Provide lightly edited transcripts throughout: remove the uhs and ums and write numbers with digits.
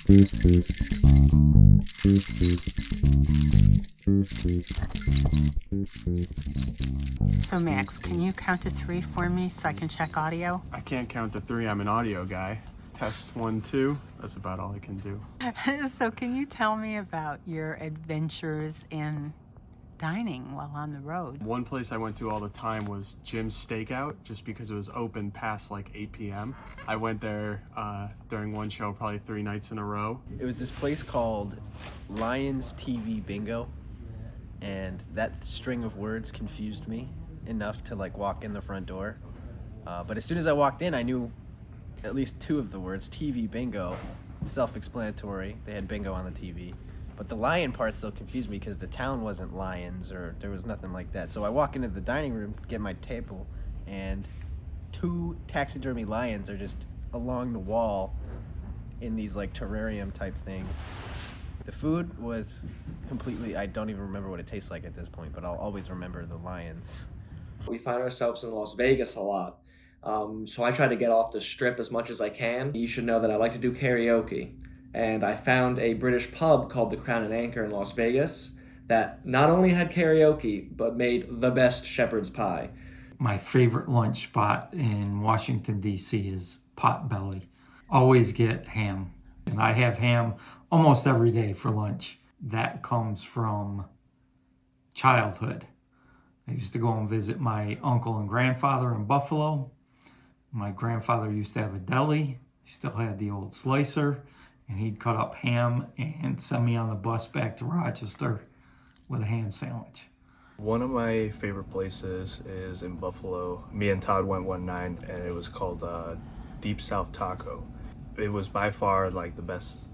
So Max, can you count to 3 for me so I can check audio? I can't count to 3. I'm an audio guy. Test 1, 2. That's about all I can do. So can you tell me about your adventures in dining while on the road? One place I went to all the time was Jim's Steakout, just because it was open past like 8 p.m. I went there during one show probably 3 nights in a row. It was this place called Lions TV Bingo, and that string of words confused me enough to like walk in the front door. But as soon as I walked in, I knew at least 2 of the words. TV Bingo, self-explanatory. They had bingo on the TV. But the lion part still confused me because the town wasn't lions or there was nothing like that. So I walk into the dining room, get my table, and 2 taxidermy lions are just along the wall in these like terrarium type things. The food was completely, I don't even remember what it tastes like at this point, but I'll always remember the lions. We find ourselves in Las Vegas a lot. So I try to get off the strip as much as I can. You should know that I like to do karaoke. And I found a British pub called the Crown and Anchor in Las Vegas that not only had karaoke, but made the best shepherd's pie. My favorite lunch spot in Washington, D.C. is Potbelly. Always get ham. And I have ham almost every day for lunch. That comes from childhood. I used to go and visit my uncle and grandfather in Buffalo. My grandfather used to have a deli. He still had the old slicer. And he'd cut up ham and send me on the bus back to Rochester with a ham sandwich. One of my favorite places is in Buffalo. Me and Todd went one night and it was called Deep South Taco. It was by far like the best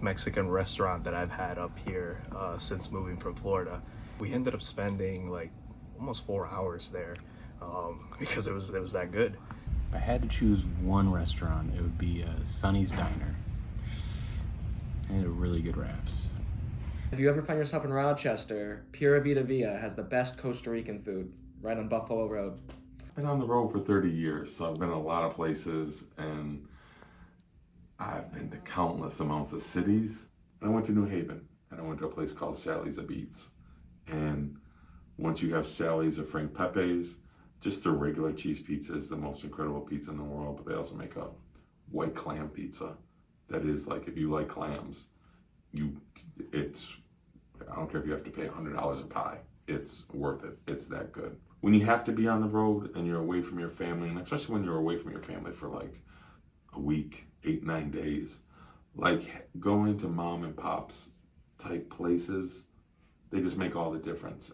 Mexican restaurant that I've had up here since moving from Florida. We ended up spending like almost 4 hours there because it was that good. If I had to choose one restaurant, it would be Sonny's Diner. They had really good wraps. If you ever find yourself in Rochester, Pura Vida Villa has the best Costa Rican food right on Buffalo Road. I've been on the road for 30 years, so I've been in a lot of places, and I've been to countless amounts of cities. And I went to New Haven, and I went to a place called Sally's of Eats. And once you have Sally's or Frank Pepe's, just their regular cheese pizza is the most incredible pizza in the world, but they also make a white clam pizza. That is, like, if you like clams, I don't care if you have to pay $100 a pie. It's worth it. It's that good. When you have to be on the road and you're away from your family, and especially when you're away from your family for like a week, 8, 9 days, like going to mom and pop's type places, they just make all the difference.